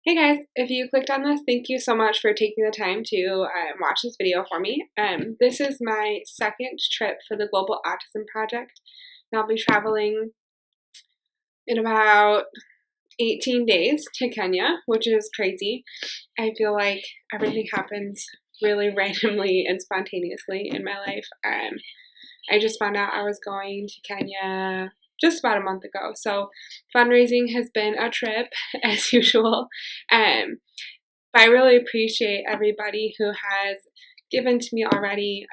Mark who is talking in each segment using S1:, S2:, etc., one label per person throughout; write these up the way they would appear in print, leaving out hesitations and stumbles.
S1: Hey guys, if you clicked on this, thank you so much for taking the time to watch this video for me. This is my second trip for the Global Autism Project, and I'll be traveling in about 18 days to Kenya, which is crazy. I feel like everything happens really randomly and spontaneously in my life. I just found out I was going to Kenya just about a month ago. So fundraising has been a trip as usual. But I really appreciate everybody who has given to me already,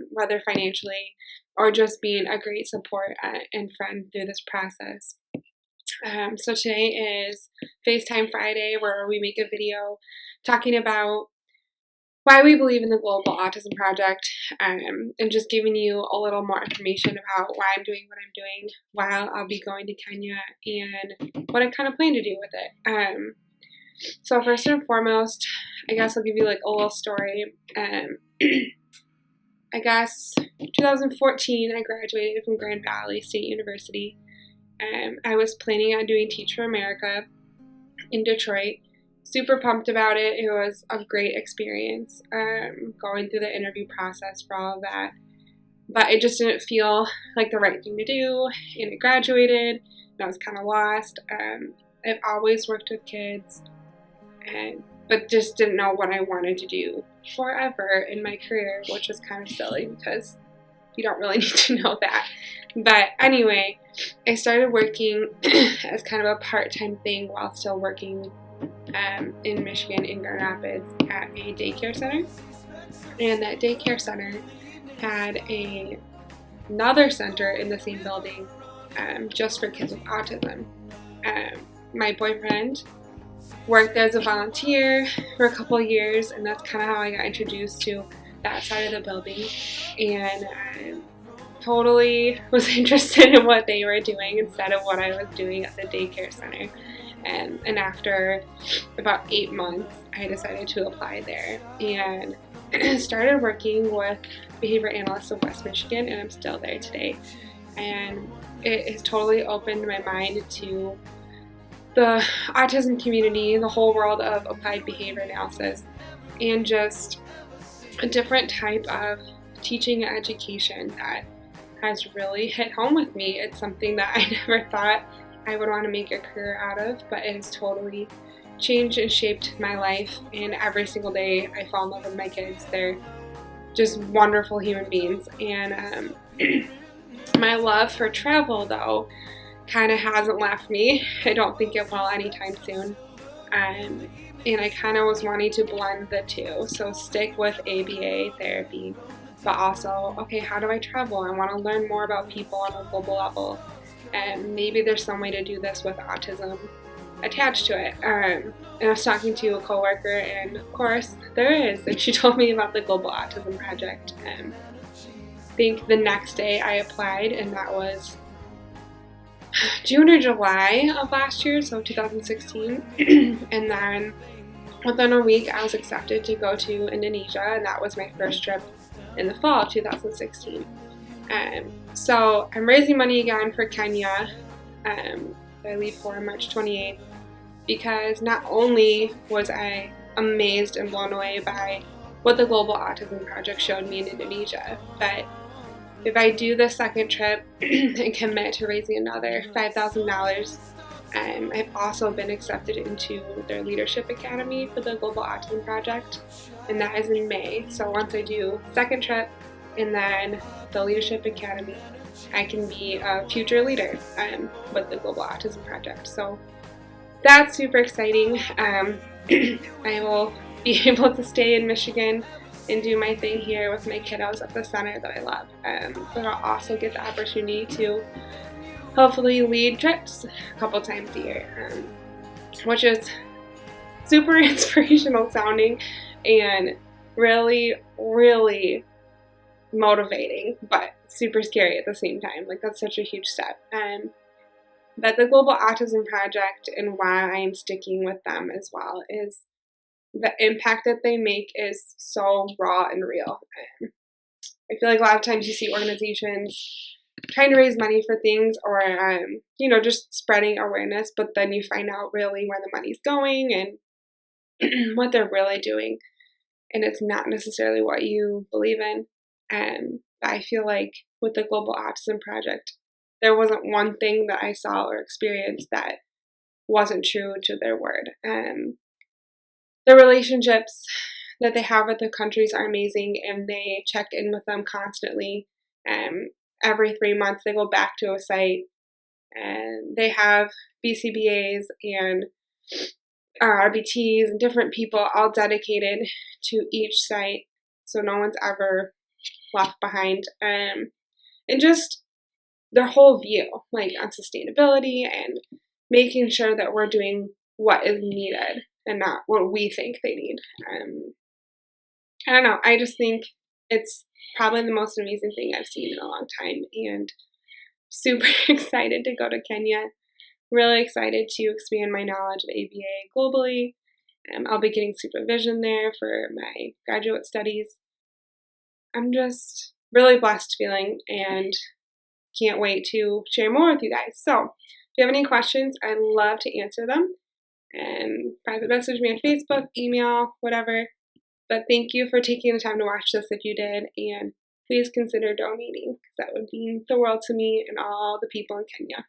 S1: whether financially or just being a great support and friend through this process. So today is FaceTime Friday, where we make a video talking about why we believe in the Global Autism Project, and just giving you a little more information about why I'm doing what I'm doing while I'll be going to Kenya and what I kind of plan to do with it. So first and foremost, I guess I'll give you like a little story. I guess 2014, I graduated from Grand Valley State University. I was planning on doing Teach for America in Detroit. Super pumped about it. It was a great experience, going through the interview process for all of that. But it just didn't feel like the right thing to do, and I graduated, and I was kind of lost. I've always worked with kids, but just didn't know what I wanted to do forever in my career, which is kind of silly because you don't really need to know that. But anyway, I started working as kind of a part-time thing while still working in Michigan, in Grand Rapids, at a daycare center. And that daycare center had another center in the same building, just for kids with autism. My boyfriend worked there as a volunteer for a couple of years, and that's kind of how I got introduced to that side of the building, and totally was interested in what they were doing instead of what I was doing at the daycare center. And after about 8 months, I decided to apply there and started working with behavior analysts of West Michigan, and I'm still there today. And it has totally opened my mind to the autism community, the whole world of applied behavior analysis, and just a different type of teaching and education that has really hit home with me. It's something that I never thought I would want to make a career out of, but it has totally changed and shaped my life, and every single day I fall in love with my kids. They're just wonderful human beings, and my love for travel, though, kind of hasn't left me. I don't think it will anytime soon. And I kind of was wanting to blend the two, so stick with ABA therapy, but also, okay, how do I travel? I want to learn more about people on a global level, and maybe there's some way to do this with autism attached to it. And I was talking to a coworker, and of course there is, and she told me about the Global Autism Project. And I think the next day I applied, and that was June or July of last year, so 2016. And then within a week I was accepted to go to Indonesia, and that was my first trip in the fall of 2016. So I'm raising money again for Kenya. I leave for March 28th, because not only was I amazed and blown away by what the Global Autism Project showed me in Indonesia, but if I do the second trip and commit to raising another $5,000, I've also been accepted into their Leadership Academy for the Global Autism Project, and that is in May. So once I do second trip and then the Leadership Academy, I can be a future leader with the Global Autism Project. So that's super exciting. I will be able to stay in Michigan and do my thing here with my kiddos at the center that I love. But I'll also get the opportunity to hopefully lead trips a couple times a year, which is super inspirational sounding and really, really motivating, but super scary at the same time. Like, that's such a huge step. But the Global Autism Project, and why I am sticking with them as well, is the impact that they make is so raw and real. I feel like a lot of times you see organizations trying to raise money for things, or just spreading awareness, but then you find out really where the money's going, and what they're really doing, and it's not necessarily what you believe in. I feel like with the Global Autism Project, there wasn't one thing that I saw or experienced that wasn't true to their word. The relationships that they have with the countries are amazing, and they check in with them constantly. Every 3 months, they go back to a site, and they have BCBAs and RBTs and different people all dedicated to each site, so no one's ever left behind. And just their whole view, like on sustainability and making sure that we're doing what is needed and not what we think they need. I don't know. I just think it's probably the most amazing thing I've seen in a long time, and super excited to go to Kenya. Really excited to expand my knowledge of ABA globally. I'll be getting supervision there for my graduate studies. I'm just really blessed feeling and can't wait to share more with you guys. So if you have any questions, I'd love to answer them. And private message me on Facebook, email, whatever. But thank you for taking the time to watch this if you did. And please consider donating, because that would mean the world to me and all the people in Kenya.